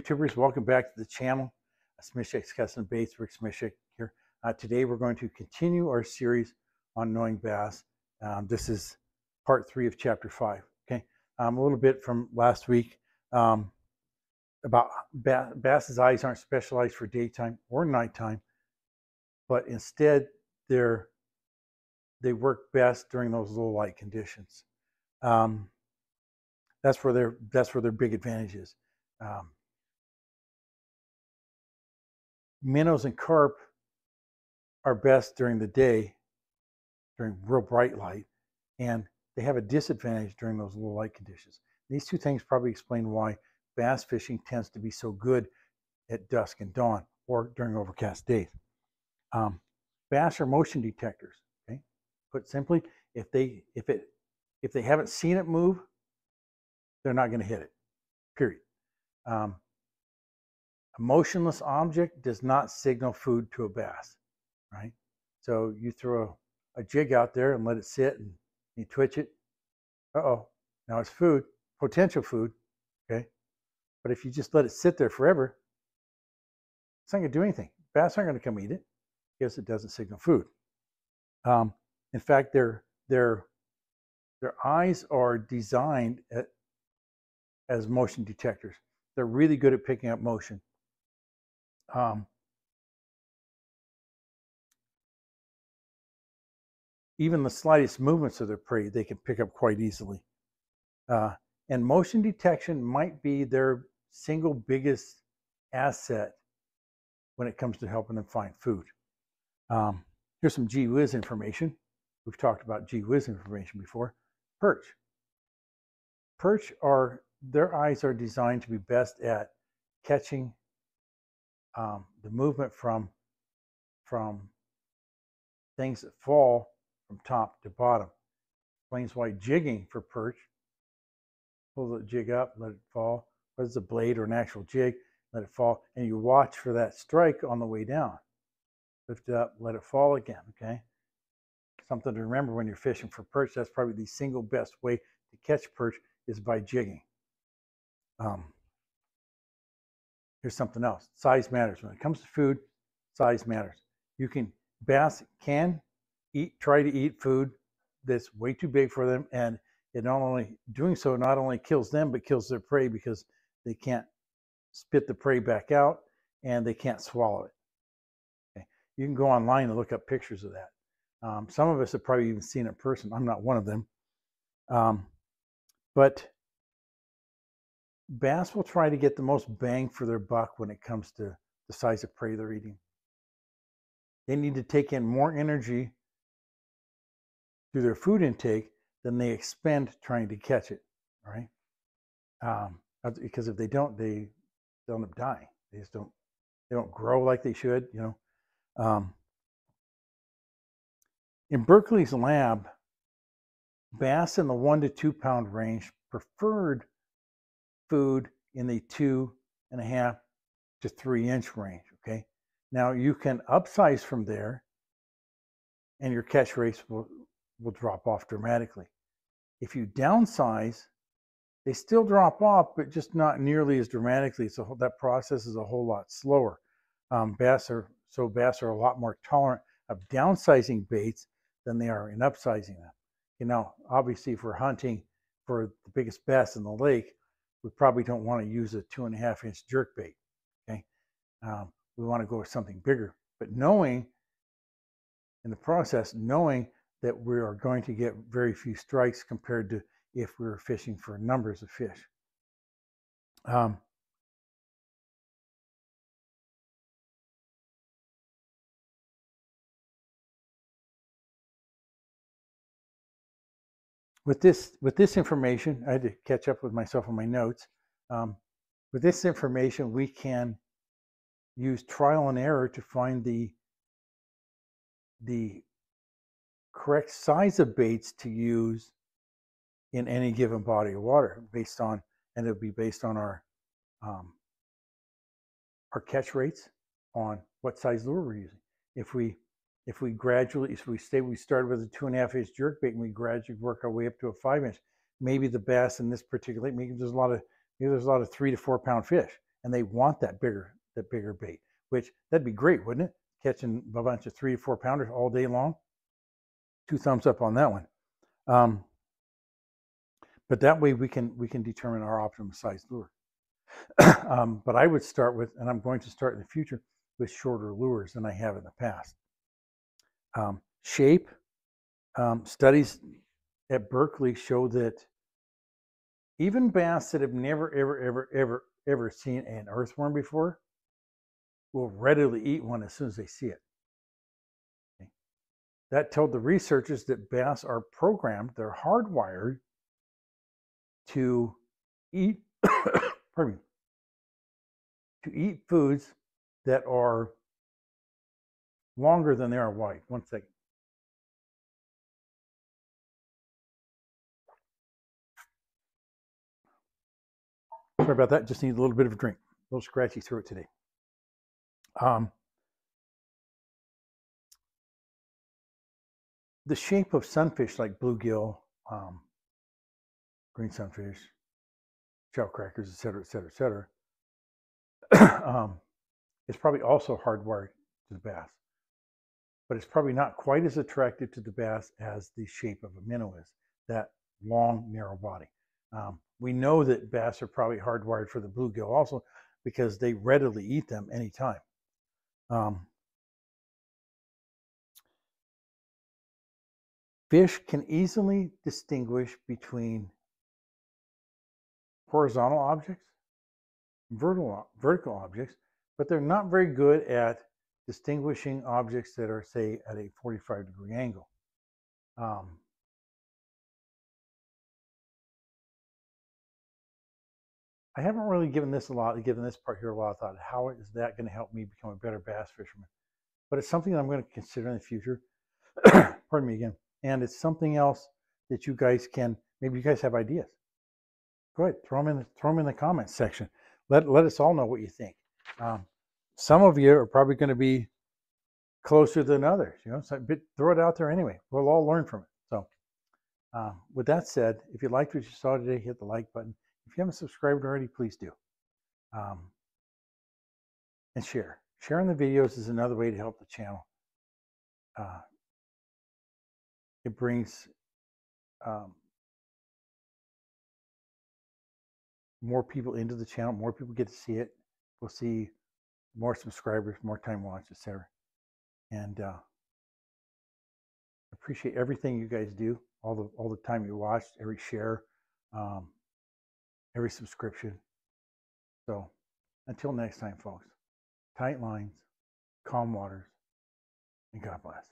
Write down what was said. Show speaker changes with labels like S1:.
S1: YouTubers, welcome back to the channel. Smishek's Custom Baits, Rick Smishek here. Today we're going to continue our series on knowing bass. This is part 3 of chapter 5. Okay, a little bit from last week about bass's eyes aren't specialized for daytime or nighttime, but instead they work best during those low light conditions. That's where their big advantage is. Minnows and carp are best during the day, during real bright light, and they have a disadvantage during those low light conditions. These two things probably explain why bass fishing tends to be so good at dusk and dawn or during overcast days. Bass are motion detectors. Okay, put simply, if they haven't seen it move, they're not going to hit it. Period. A motionless object does not signal food to a bass, right? So you throw a jig out there and let it sit and you twitch it. Uh-oh, now it's food, potential food, okay? But if you just let it sit there forever, it's not going to do anything. Bass aren't going to come eat it because it doesn't signal food. In fact, their eyes are designed as motion detectors. They're really good at picking up motion. Even the slightest movements of their prey, they can pick up quite easily. And motion detection might be their single biggest asset when it comes to helping them find food. Here's some gee whiz information. We've talked about gee whiz information before. Perch. Their eyes are designed to be best at catching the movement from things that fall from top to bottom. Explains why jigging for perch, pull the jig up, let it fall. Whether it's a blade or an actual jig, let it fall, and you watch for that strike on the way down. Lift it up, let it fall again, okay? Something to remember when you're fishing for perch. That's probably the single best way to catch perch is by jigging. Here's something else. Size matters. When it comes to food, size matters. Bass can try to eat food that's way too big for them, and it not only kills them, but kills their prey because they can't spit the prey back out and they can't swallow it. Okay. You can go online and look up pictures of that. Some of us have probably even seen it in person. I'm not one of them. But bass will try to get the most bang for their buck when it comes to the size of prey they're eating. They need to take in more energy through their food intake than they expend trying to catch it, right? Because if they don't, they'll end up dying. They don't grow like they should, you know. In Berkeley's lab, bass in the 1 to 2 pound range preferred food in the 2.5 to 3 inch range. Okay, now you can upsize from there and your catch rates will drop off dramatically. If you downsize, they still drop off, but just not nearly as dramatically. So that process is a whole lot slower. Bass are a lot more tolerant of downsizing baits than they are in upsizing them. You know, obviously, if we're hunting for the biggest bass in the lake, we probably don't want to use a 2.5 inch jerk bait. Okay, we want to go with something bigger. But knowing that we are going to get very few strikes compared to if we were fishing for numbers of fish. With this information, I had to catch up with myself on my notes. With this information, we can use trial and error to find the correct size of baits to use in any given body of water, and it'll be based on our catch rates, on what size lure we're using. If we started with a 2.5 inch jerk bait and we gradually work our way up to a 5 inch, maybe the bass in this particular lake, maybe there's a lot of 3 to 4 pound fish, and they want that bigger bait. Which that'd be great, wouldn't it? Catching a bunch of 3 or 4 pounders all day long. 2 thumbs up on that one. But that way we can determine our optimum size lure. But I would start with, and I'm going to start in the future, with shorter lures than I have in the past. Shape, studies at Berkeley show that even bass that have never seen an earthworm before will readily eat one as soon as they see it. Okay. That told the researchers that bass are programmed, they're hardwired to eat, pardon me, to eat foods that are longer than they are wide. One second. Sorry about that. Just need a little bit of a drink. A little scratchy throat today. The shape of sunfish like bluegill, green sunfish, shell crackers, et cetera, is probably also hardwired to the bass. But it's probably not quite as attractive to the bass as the shape of a minnow is, that long, narrow body. We know that bass are probably hardwired for the bluegill also because they readily eat them anytime. Fish can easily distinguish between horizontal objects, vertical objects, but they're not very good at distinguishing objects that are, say, at a 45-degree angle. I haven't really given this part here a lot of thought. How is that going to help me become a better bass fisherman? But it's something that I'm going to consider in the future. Pardon me again. And it's something else that you guys can, maybe you guys have ideas. Go ahead, throw them in the comments section. Let us all know what you think. Some of you are probably going to be closer than others, but throw it out there anyway. We'll all learn from it. So with that said, if you liked what you saw today, hit the like button. If you haven't subscribed already, please do. And share. Sharing the videos is another way to help the channel. It brings more people into the channel. More people get to see it. We'll see more subscribers, more time watched, etc. And appreciate everything you guys do. All the time you watch, every share, every subscription. So until next time, folks, tight lines, calm waters, and God bless.